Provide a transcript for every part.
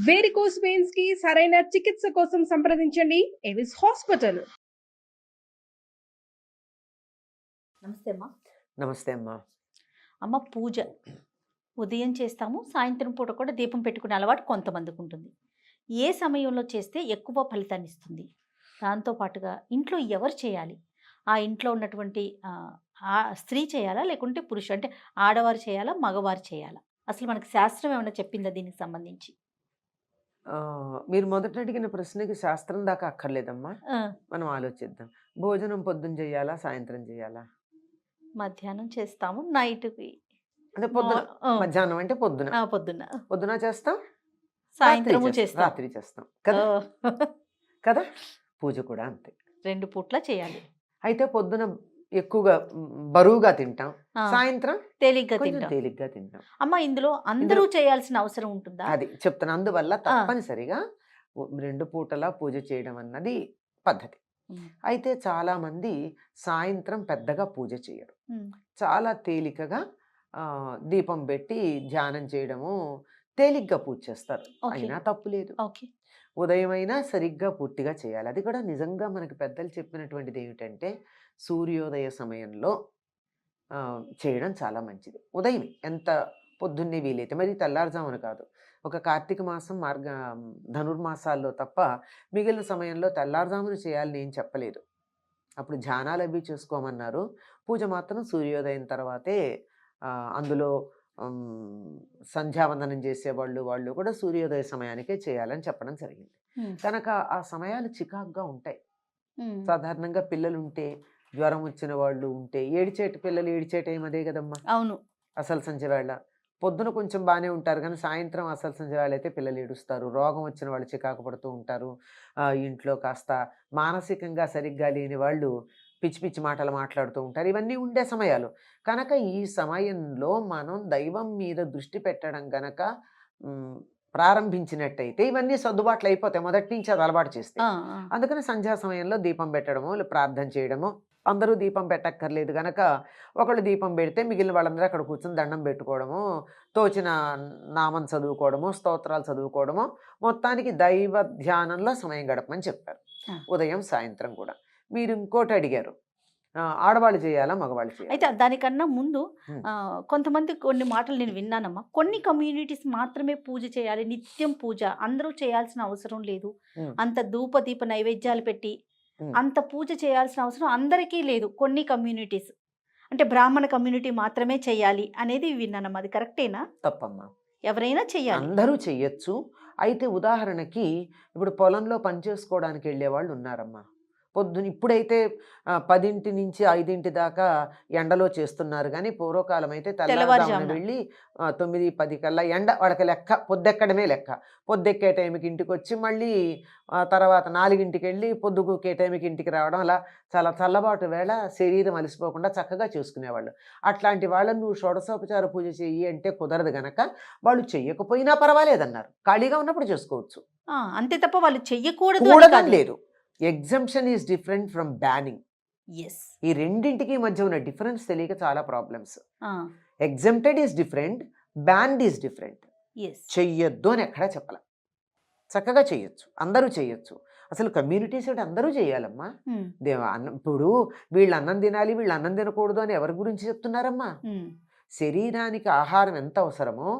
Varicose veins కి సరైన చికిత్స కోసం సంప్రదించండి ఎవిస్ హాస్పిటల్. నమస్తే అమ్మా. నమస్తే అమ్మా. అమ్మ, పూజ ఉదయం చేస్తాము, సాయంత్రం పూట కూడా దీపం పెట్టుకునే అలవాటు కొంతమందికి ఉంటుంది. ఏ సమయంలో చేస్తే ఎక్కువ ఫలితాన్ని ఇస్తుంది? దాంతోపాటుగా ఇంట్లో ఎవరు చేయాలి? ఆ ఇంట్లో ఉన్నటువంటి ఆ స్త్రీ చేయాలా, లేకుంటే పురుషుడు, అంటే ఆడవారు చేయాలా, మగవారు చేయాలా? అసలు మనకి శాస్త్రం ఏమైనా చెప్పిందా దీనికి సంబంధించి? మీరు మొదట అడిగిన ప్రశ్నకి శాస్త్రం దాకా అక్కర్లేదమ్మా. ఆ, మనం ఆలోచిద్దాం. భోజనం పొద్దున చేయాలా, సాయంత్రం చేయాలా? మధ్యాహ్నం చేస్తాము, నైట్కి అంటే పొద్దున, మధ్యాహ్నం అంటే పొద్దున. పొద్దున్న పొద్దున చేస్తాం, సాయంత్రము చేస్తాం, రాత్రి చేస్తాం కదా. కదా, పూజ కూడా అంతే, 2 పూట్ల చేయాలి. అయితే పొద్దున ఎక్కువగా బరువుగా తింటాం, సాయంత్రం తేలిగ్గా కొంచెం తింటాం. తేలిగ్గా తింటాం. అమ్మ, ఇందులో అందరూ చేయాల్సిన అవసరం ఉంటుందా? అది చెప్తాను. అందువల్ల తప్పనిసరిగా 2 పూటలా పూజ చేయడం అన్నది పద్ధతి. అయితే చాలా మంది సాయంత్రం పెద్దగా పూజ చేయరు, చాలా తేలికగా దీపం పెట్టి ధ్యానం చేయడము, తేలిగ్గా పూజ చేస్తారు. అయినా తప్పు లేదు. ఉదయం అయినా సరిగ్గా పూర్తిగా చేయాలి. అది కూడా నిజంగా మనకి పెద్దలు చెప్పినటువంటిది ఏమిటంటే, సూర్యోదయ సమయంలో చేయడం చాలా మంచిది. ఉదయం ఎంత పొద్దున్నే వీలైతే, మరి తెల్లారుజామున కాదు. ఒక కార్తీక మాసం, ధనుర్మాసాల్లో తప్ప మిగిలిన సమయంలో తెల్లారుజామున చేయాలని ఏం చెప్పలేదు. అప్పుడు ధ్యానాలు అవి చేసుకోమన్నారు. పూజ మాత్రం సూర్యోదయం తర్వాతే. అందులో సంధ్యావందనం చేసేవాళ్ళు వాళ్ళు కూడా సూర్యోదయ సమయానికే చేయాలని చెప్పడం జరిగింది. కనుక ఆ సమయాలు చికాకుగా ఉంటాయి. సాధారణంగా పిల్లలు ఉంటే, జ్వరం వచ్చిన వాళ్ళు ఉంటే, పిల్లలు ఏడిచే టైం అదే కదమ్మా. అవును. అసలు సంధ్య వేళ పొద్దున కొంచెం బాగానే ఉంటారు, కానీ సాయంత్రం అసలు సంధ్య వేళ అయితే పిల్లలు ఏడుస్తారు. రోగం వచ్చిన వాళ్ళు చికాకు పడుతూ ఉంటారు. ఇంట్లో కాస్త మానసికంగా సరిగ్గా లేని వాళ్ళు పిచ్చి పిచ్చి మాటలు మాట్లాడుతూ ఉంటారు. ఇవన్నీ ఉండే సమయాలు. కనుక ఈ సమయంలో మనం దైవం మీద దృష్టి పెట్టడం గనక ప్రారంభించినట్టయితే ఇవన్నీ సర్దుబాట్లు అయిపోతాయి, మొదటి నుంచి అది అలవాటు చేస్తే. అందుకని సంధ్యా సమయంలో దీపం పెట్టడము, ప్రార్థన చేయడము. అందరూ దీపం పెట్టక్కర్లేదు గనక ఒకళ్ళు దీపం పెడితే మిగిలిన వాళ్ళందరూ అక్కడ కూర్చొని దండం పెట్టుకోవడము, తోచిన నామం చదువుకోవడము, స్తోత్రాలు చదువుకోవడము, మొత్తానికి దైవ ధ్యానంలో సమయం గడపమని చెప్పారు, ఉదయం సాయంత్రం కూడా. మీరు ఇంకోటి అడిగారు, ఆడవాళ్ళు చేయాలా, మగవాళ్ళు చేయాలి? అయితే దానికన్నా ముందు కొంతమంది కొన్ని మాటలు నేను విన్నానమ్మా. కొన్ని కమ్యూనిటీస్ మాత్రమే పూజ చేయాలి, నిత్యం పూజ, అందరూ చేయాల్సిన అవసరం లేదు, అంత ధూప దీప నైవేద్యాలు పెట్టి అంత పూజ చేయాల్సిన అవసరం అందరికీ లేదు, కొన్ని కమ్యూనిటీస్, అంటే బ్రాహ్మణ కమ్యూనిటీ మాత్రమే చేయాలి అనేది విన్నానమ్మా. అది కరెక్టేనా? తప్పమ్మా, ఎవరైనా చెయ్యాలి, అందరూ చెయ్యొచ్చు. అయితే ఉదాహరణకి ఇప్పుడు పొలంలో పనిచేసుకోవడానికి వెళ్ళే వాళ్ళు ఉన్నారమ్మా. పొద్దున ఇప్పుడైతే 10 నుంచి 5 దాకా ఎండలో చేస్తున్నారు, కానీ పూర్వకాలం అయితే తెల్లవారుజామున వెళ్ళి 9-10 కల్లా ఎండ వాళ్ళకి లెక్క, పొద్దెక్కడమే లెక్క. పొద్దెక్కే టైంకి ఇంటికి వచ్చి మళ్ళీ తర్వాత 4ంటికి వెళ్ళి పొద్దుకే టైంకి ఇంటికి రావడం, అలా చాలా చల్లబాటు వేళ శరీరం అలసిపోకుండా చక్కగా చేసుకునేవాళ్ళు. అట్లాంటి వాళ్ళని నువ్వు షోడశోపచార పూజ చెయ్యి అంటే కుదరదు గనక వాళ్ళు చెయ్యకపోయినా పర్వాలేదన్నారు, ఖాళీగా ఉన్నప్పుడు చేసుకోవచ్చు, అంతే తప్ప వాళ్ళు చెయ్యకూడదు లేదు. Assumption is different from banning. ఈ రెండింటికి మధ్య ఉన్న డిఫరెన్స్ తెలియక చాలా problems. Exempted is different, banned is different. చెయ్యొద్దు అని ఎక్కడా చెప్పాల, చక్కగా చెయ్యొచ్చు, అందరూ చెయ్యొచ్చు. అసలు కమ్యూనిటీస్ అంటే అందరూ చేయాలమ్మా. ఇప్పుడు వీళ్ళు అన్నం తినాలి, వీళ్ళు అన్నం తినకూడదు అని ఎవరి గురించి చెప్తున్నారమ్మా? శరీరానికి ఆహారం ఎంత అవసరమో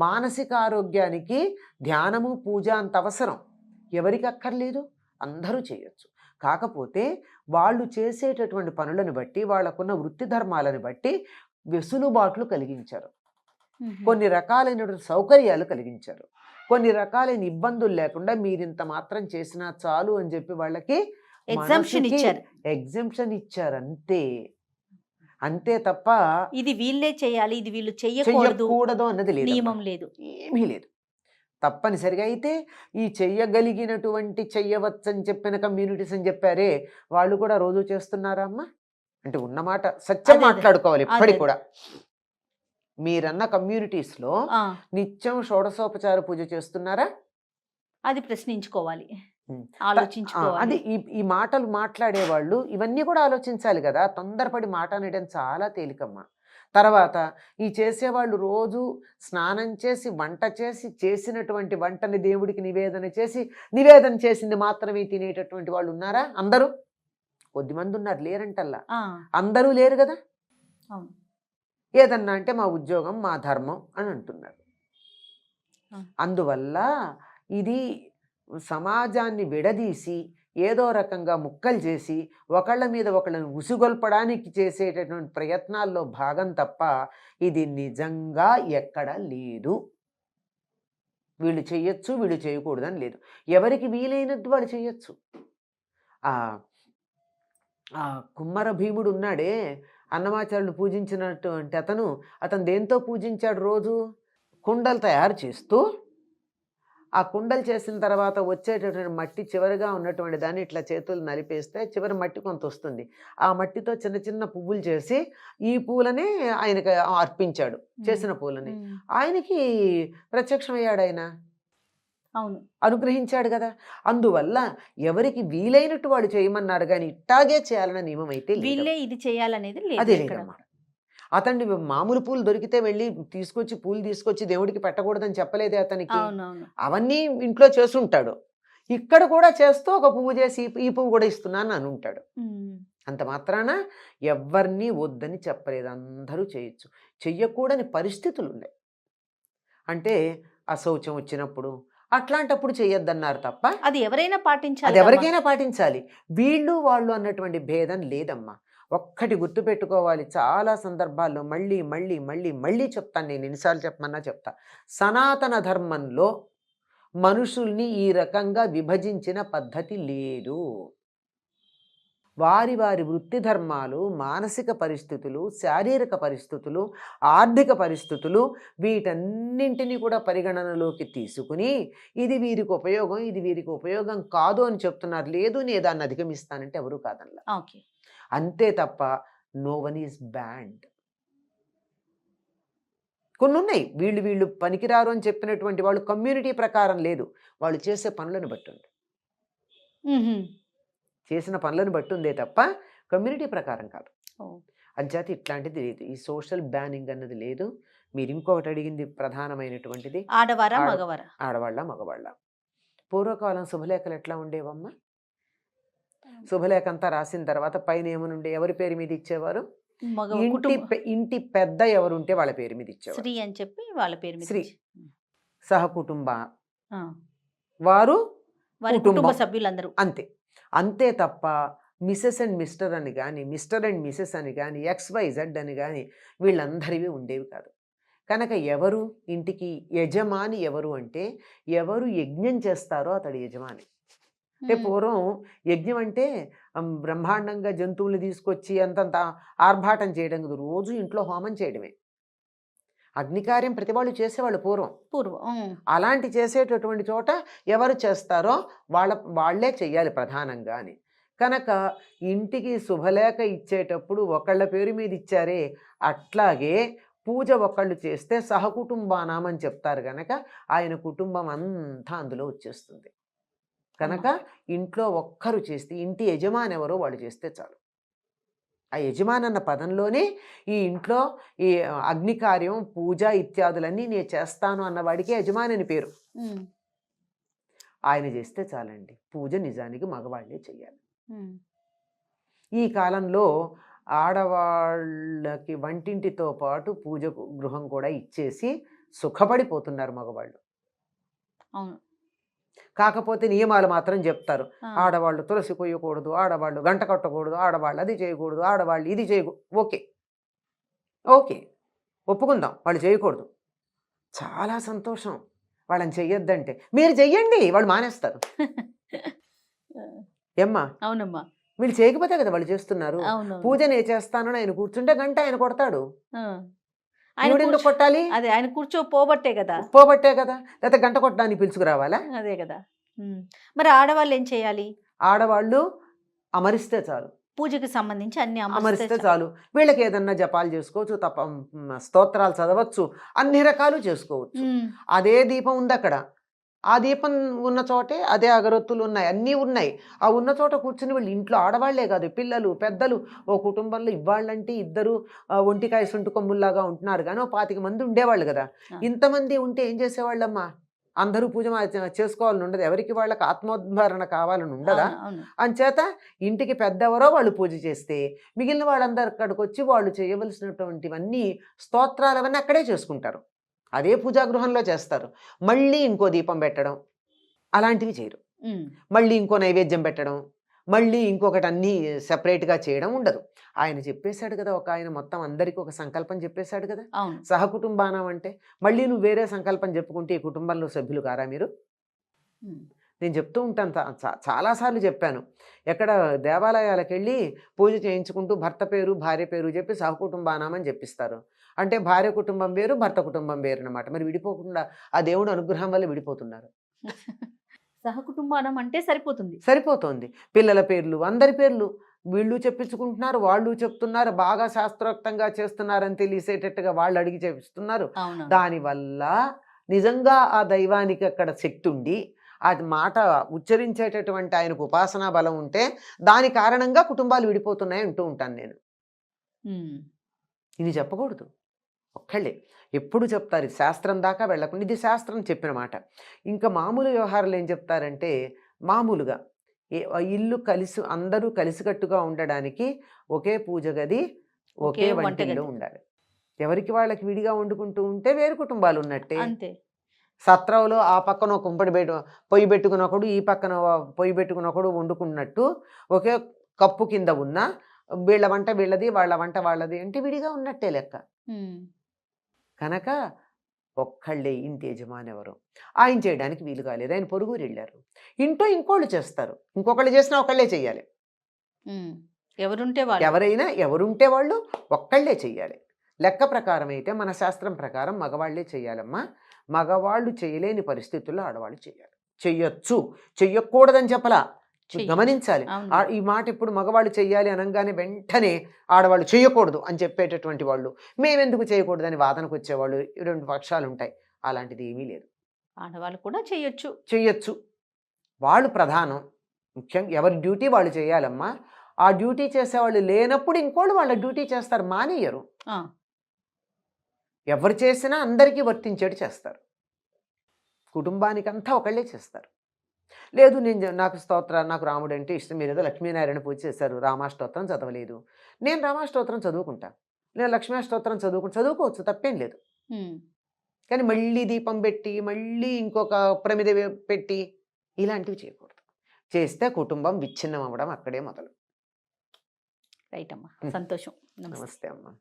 మానసిక ఆరోగ్యానికి ధ్యానము, పూజ అంత అవసరం. ఎవరికి అక్కర్లేదు? అందరూ చేయొచ్చు. కాకపోతే వాళ్ళు చేసేటటువంటి పనులను బట్టి, వాళ్ళకున్న వృత్తి ధర్మాలను బట్టి వెసులుబాట్లు కలిగించారు, కొన్ని రకాలైనటువంటి సౌకర్యాలు కలిగించారు, కొన్ని రకాలైన ఇబ్బందులు లేకుండా మీరింత మాత్రం చేసినా చాలు అని చెప్పి వాళ్ళకి ఎగ్జంప్షన్ ఇచ్చారు, అంతే తప్ప ఇది వీళ్ళే చేయాలి, ఇది వీళ్ళు చేయకూడదు అన్నది లేదు, నియమం లేదు, ఏమీ లేదు. తప్పనిసరిగా అయితే ఈ చెయ్యగలిగినటువంటి చెయ్యవచ్చని చెప్పిన కమ్యూనిటీస్ అని చెప్పారే, వాళ్ళు కూడా రోజు చేస్తున్నారా అమ్మా? అంటే ఉన్నమాట సత్యం మాట్లాడుకోవాలి ఎప్పటికి కూడా. మీరన్న కమ్యూనిటీస్లో నిత్యం షోడశోపచార పూజ చేస్తున్నారా? అది ప్రశ్నించుకోవాలి, అది ఈ మాటలు మాట్లాడేవాళ్ళు ఇవన్నీ కూడా ఆలోచించాలి కదా. తొందరపడి మాట అనడం చాలా తేలికమ్మా. తర్వాత ఈ చేసేవాళ్ళు రోజు స్నానం చేసి వంట చేసి చేసినటువంటి వంటని దేవుడికి నివేదన చేసింది మాత్రమే తినేటటువంటి వాళ్ళు ఉన్నారా? అందరూ కొద్దిమంది ఉన్నారు, లేరంటల్లా. అందరూ లేరు కదా. అవును. ఏదన్నా అంటే మా ఉద్యోగం, మా ధర్మం అని అంటున్నారు. అందువల్ల ఇది సమాజాన్ని విడదీసి ఏదో రకంగా ముక్కలు చేసి ఒకళ్ళ మీద ఒకళ్ళని ఉసిగొల్పడానికి చేసేటటువంటి ప్రయత్నాల్లో భాగం తప్ప ఇది నిజంగా ఎక్కడా లేదు. వీళ్ళు చెయ్యొచ్చు, వీళ్ళు చేయకూడదని లేదు. ఎవరికి వీలైనట్టు వాళ్ళు చెయ్యొచ్చు. ఆ కుమ్మర భీముడు ఉన్నాడే, అన్నమాచార్యులు పూజించినటువంటి అతను దేంతో పూజించాడు? రోజు కుండలు తయారు చేస్తూ ఆ కుండలు చేసిన తర్వాత వచ్చేటటువంటి మట్టి చివరిగా ఉన్నటువంటి దాన్ని ఇట్లా చేతులు నలిపేస్తే చివరి మట్టి కొంత వస్తుంది. ఆ మట్టితో చిన్న చిన్న పువ్వులు చేసి ఈ పూలని ఆయనకి అర్పించాడు. చేసిన పూలని ఆయనకి ప్రత్యక్షమయ్యాడు, ఆయన అవును అనుగ్రహించాడు కదా. అందువల్ల ఎవరికి వీలైనట్టు వాడు చేయమన్నారు, కానీ ఇట్టాగే చేయాలన్న నియమం అయితే వీళ్ళే ఇది చేయాలనేది అదే లేదమ్మా. అతన్ని మామూలు పూలు దొరికితే వెళ్ళి పూలు తీసుకొచ్చి దేవుడికి పెట్టకూడదని చెప్పలేదే అతనికి. అవన్నీ ఇంట్లో చేస్తుంటాడు. ఇక్కడ కూడా చేస్తూ ఒక పువ్వు చేసి ఈ పువ్వు కూడా ఇస్తున్నాను అని ఉంటాడు. అంత మాత్రాన ఎవరిని వద్దని చెప్పలేదు, అందరూ చేయొచ్చు. చెయ్యకూడని పరిస్థితులు ఉన్నాయి. అంటే అశౌచం వచ్చినప్పుడు అట్లాంటప్పుడు చెయ్యొద్దన్నారు తప్ప అది ఎవరైనా పాటించాలి, అది ఎవరికైనా పాటించాలి. వీళ్ళు వాళ్ళు అన్నటువంటి భేదం లేదమ్మా. ఒక్కటి గుర్తుపెట్టుకోవాలి, చాలా సందర్భాల్లో మళ్ళీ మళ్ళీ మళ్ళీ మళ్ళీ చెప్తాను, నేను ఎన్నిసార్లు చెప్పమన్నా చెప్తా. సనాతన ధర్మంలో మనుషుల్ని ఈ రకంగా విభజించిన పద్ధతి లేదు. వారి వారి వృత్తి ధర్మాలు, మానసిక పరిస్థితులు, శారీరక పరిస్థితులు, ఆర్థిక పరిస్థితులు వీటన్నింటినీ కూడా పరిగణనలోకి తీసుకుని ఇది వీరికి ఉపయోగం, ఇది వీరికి ఉపయోగం కాదు అని చెప్తున్నారు. లేదు నేను దాన్ని అధిగమిస్తానంటే ఎవరు కాదనలా. అంతే తప్ప నో వన్ ఈజ్ బ్యాండ్. కొన్ని ఉన్నాయి, వీళ్ళు పనికిరారు అని చెప్పినటువంటి వాళ్ళు కమ్యూనిటీ ప్రకారం లేదు, వాళ్ళు చేసే పనులను బట్టి ఉంది, చేసిన పనులను బట్టి ఉందే తప్ప కమ్యూనిటీ ప్రకారం కాదు. అంచేత ఇట్లాంటిది లేదు, ఈ సోషల్ బ్యానింగ్ అన్నది లేదు. మీరు ఇంకొకటి అడిగింది ప్రధానమైనటువంటిది, ఆడవాళ్ళ మగవాళ్ళ. పూర్వకాలం శుభలేఖలు ఎట్లా ఉండేవమ్మా? శుభలేఖ అంతా రాసిన తర్వాత పైన ఏమనుండే, ఎవరి పేరు మీద ఇచ్చేవారు? ఇంటి పెద్ద ఎవరుంటే వాళ్ళ పేరు మీద ఇచ్చేవారు. శ్రీ అని చెప్పి వాళ్ళ పేరు మీద శ్రీ సహకుటుంబ వారు కుటుంబ సభ్యులందరూ అంతే. అంతే తప్ప మిసెస్ అండ్ మిస్టర్ అని కానీ, మిస్టర్ అండ్ మిసెస్ అని కానీ, XYZ అని కానీ వీళ్ళందరివి ఉండేవి కాదు. కనుక ఎవరు ఇంటికి యజమాని ఎవరు అంటే, ఎవరు యజ్ఞం చేస్తారో అతడు యజమాని. అంటే పూర్వం యజ్ఞం అంటే బ్రహ్మాండంగా జంతువులు తీసుకొచ్చి అంతంత ఆర్భాటం చేయడం కాదు, రోజు ఇంట్లో హోమం చేయడమే. అగ్నికార్యం ప్రతి వాళ్ళు చేసేవాళ్ళు పూర్వం. అలాంటి చేసేటటువంటి చోట ఎవరు చేస్తారో వాళ్ళే చెయ్యాలి ప్రధానంగా అని. కనుక ఇంటికి శుభలేఖ ఇచ్చేటప్పుడు ఒకళ్ళ పేరు మీద ఇచ్చారే, అట్లాగే పూజ ఒకళ్ళు చేస్తే సహకుటుంబానాం అని చెప్తారు. కనుక ఆయన కుటుంబం అంతా అందులో వచ్చేస్తుంది. కనుక ఇంట్లో ఒక్కరు చేస్తే, ఇంటి యజమాని ఎవరో వాళ్ళు చేస్తే చాలు. ఆ యజమాని అన్న పదంలోనే ఈ ఇంట్లో ఈ అగ్నికార్యం, పూజ ఇత్యాదులన్నీ నేను చేస్తాను అన్నవాడికి యజమాని అని పేరు. ఆయన చేస్తే చాలండి. పూజ నిజానికి మగవాళ్ళే చెయ్యాలి. ఈ కాలంలో ఆడవాళ్ళకి వంటింటితో పాటు పూజ గృహం కూడా ఇచ్చేసి సుఖపడిపోతున్నారు మగవాళ్ళు. కాకపోతే నియమాలు మాత్రం చెప్తారు. ఆడవాళ్ళు తులసి కొయ్యకూడదు, ఆడవాళ్ళు గంట కట్టకూడదు, ఆడవాళ్ళు అది చేయకూడదు, ఆడవాళ్ళు ఇది చేయకూడదు. ఓకే ఒప్పుకుందాం, వాళ్ళు చేయకూడదు. చాలా సంతోషం వాళ్ళని చెయ్యొద్దంటే. మీరు చెయ్యండి, వాళ్ళు మానేస్తారు. ఏమ్మా? అవునమ్మా. వీళ్ళు చేయకపోతే కదా వాళ్ళు చేస్తున్నారు. పూజ నేను చేస్తానని ఆయన కూర్చుంటే గంట ఆయన కొడతాడు. ఎందుకు కొట్టాలి? అదే ఆయన పోబట్టే కదా. లేకపోతే గంట కొట్టడానికి పిలుచుకురావాలా? అదే కదా. మరి ఆడవాళ్ళు ఏం చేయాలి? ఆడవాళ్ళు అమరిస్తే చాలు. పూజకి సంబంధించి అన్ని అమరిస్తే చాలు. వీళ్ళకి ఏదన్నా జపాలు చేసుకోవచ్చు, స్తోత్రాలు చదవచ్చు, అన్ని రకాలు చేసుకోవచ్చు. అదే దీపం ఉంది అక్కడ, ఆ దీపం ఉన్న చోటే అదే అగరొత్తులు ఉన్నాయి, అన్నీ ఉన్నాయి. ఆ ఉన్న చోట కూర్చుని వీళ్ళు ఇంట్లో ఆడవాళ్లే కాదు, పిల్లలు పెద్దలు, ఓ కుటుంబంలో ఇవ్వాళ్ళంటే ఇద్దరు ఒంటికాయ సొంటు కొమ్ముల్లాగా ఉంటున్నారు కానీ ఓ 25 మంది ఉండేవాళ్ళు కదా. ఇంతమంది ఉంటే ఏం చేసేవాళ్ళమ్మా? అందరూ పూజ చేసుకోవాలని ఉండదు, ఎవరికి వాళ్ళకి ఆత్మోద్ధారణ కావాలని ఉండదా? అంచేత ఇంటికి పెద్దెవరో వాళ్ళు పూజ చేస్తే మిగిలిన వాళ్ళందరూ అక్కడికి వచ్చి వాళ్ళు చేయవలసినటువంటివన్నీ స్తోత్రాలు అవన్నీ అక్కడే చేసుకుంటారు, అదే పూజాగృహంలో చేస్తారు. మళ్ళీ ఇంకో దీపం పెట్టడం అలాంటివి చేయరు, మళ్ళీ ఇంకో నైవేద్యం పెట్టడం, మళ్ళీ ఇంకొకటి అన్నీ సెపరేట్గా చేయడం ఉండదు. ఆయన చెప్పేశాడు కదా, ఒక ఆయన మొత్తం అందరికీ ఒక సంకల్పం చెప్పేశాడు కదా, సహకుటుంబానం అంటే. మళ్ళీ నువ్వు వేరే సంకల్పం చెప్పుకుంటే ఈ కుటుంబంలో సభ్యులు కారా మీరు? నేను చెప్తూ ఉంటాను, చాలాసార్లు చెప్పాను. ఎక్కడ దేవాలయాలకు వెళ్ళి పూజ చేయించుకుంటూ భర్త పేరు భార్య పేరు చెప్పి సహకుటుంబానం అని చెప్పిస్తారు. అంటే భార్య కుటుంబం వేరు, భర్త కుటుంబం వేరు అనమాట. మరి విడిపోకుండా ఆ దేవుడు అనుగ్రహం వల్ల విడిపోతున్నారు. సహకుటుంబానం అంటే సరిపోతుంది. పిల్లల పేర్లు, అందరి పేర్లు వీళ్ళు చెప్పించుకుంటున్నారు, వాళ్ళు చెప్తున్నారు, బాగా శాస్త్రోక్తంగా చేస్తున్నారని తెలిసేటట్టుగా వాళ్ళు అడిగి చేపిస్తున్నారు. దానివల్ల నిజంగా ఆ దైవానికి అక్కడ శక్తి ఉండి ఆ మాట ఉచ్చరించేటటువంటి ఆయనకు ఉపాసనా బలం ఉంటే దాని కారణంగా కుటుంబాలు విడిపోతున్నాయి అంటూ ఉంటాను నేను. ఇది చెప్పకూడదు, ఒక్కళ్ళే ఎప్పుడు చెప్తారు, ఇది శాస్త్రం దాకా వెళ్ళకుండా, ఇది శాస్త్రం చెప్పిన మాట. ఇంకా మామూలు వ్యవహారాలు ఏం చెప్తారంటే, మామూలుగా ఇల్లు అందరూ కలిసికట్టుగా ఉండడానికి ఒకే పూజ గది, ఒకే వంటిల్లు ఉండాలి. ఎవరికి వాళ్ళకి విడిగా వండుకుంటూ ఉంటే వేరు కుటుంబాలు ఉన్నట్టే. సత్రంలో ఆ పక్కన ఒక పొయ్యి పెట్టుకుని ఒకడు, ఈ పక్కన పొయ్యి పెట్టుకుని ఒకడు వండుకున్నట్టు ఒకే కప్పు కింద ఉన్న వీళ్ళ వంట వీళ్ళది, వాళ్ళ వంట వాళ్ళది అంటే విడిగా ఉన్నట్టే లెక్క. కనుక ఒక్కళ్ళే ఇంటి యజమాని ఎవరు, ఆయన చేయడానికి వీలు కాలేదు, ఆయన పొరుగురు వెళ్ళారు. ఇంట్లో ఇంకోళ్ళు చేస్తారు, ఇంకొకళ్ళు చేసినా ఒకళ్ళే చెయ్యాలి. ఎవరుంటే వాళ్ళు ఒక్కళ్ళే చెయ్యాలి. లెక్క ప్రకారం అయితే మన శాస్త్రం ప్రకారం మగవాళ్లే చెయ్యాలమ్మా. మగవాళ్ళు చేయలేని పరిస్థితుల్లో ఆడవాళ్ళు చేయాలి. చెయ్యొచ్చు, చెయ్యకూడదని చెప్పలా, గమనించాలి. ఈ మాట ఇప్పుడు మగవాళ్ళు చెయ్యాలి అనగానే వెంటనే ఆడవాళ్ళు చేయకూడదు అని చెప్పేటటువంటి వాళ్ళు, మేమెందుకు చేయకూడదని వాదనకు వచ్చేవాళ్ళు 2 పక్షాలు ఉంటాయి. అలాంటిది ఏమీ లేదు, ఆడవాళ్ళు కూడా చెయ్యొచ్చు. వాళ్ళు ప్రధానం, ముఖ్యంగా ఎవరి డ్యూటీ వాళ్ళు చేయాలమ్మా. ఆ డ్యూటీ చేసేవాళ్ళు లేనప్పుడు ఇంకోళ్ళు వాళ్ళ డ్యూటీ చేస్తారు, మానేయరు. ఎవరు చేసినా అందరికీ వర్తించేటి చేస్తారు, కుటుంబానికంతా ఒకళ్ళే చేస్తారు. లేదు నాకు రాముడు అంటే ఇష్టం, మీరు ఏదో లక్ష్మీనారాయణ పూజ చేశారు, రామాష్టోత్రం చదవలేదు, నేను రామాష్టోత్రం చదువుకుంటా, నేను లక్ష్మీష్టోత్రం చదువుకోవచ్చు, తప్పేం లేదు. కానీ మళ్ళీ దీపం పెట్టి మళ్ళీ ఇంకొక ప్రమిద పెట్టి ఇలాంటివి చేయకూడదు. చేస్తే కుటుంబం విచ్ఛిన్నం అవ్వడం అక్కడే మొదలు. రైట్ అమ్మా, సంతోషం. నమస్తే అమ్మా.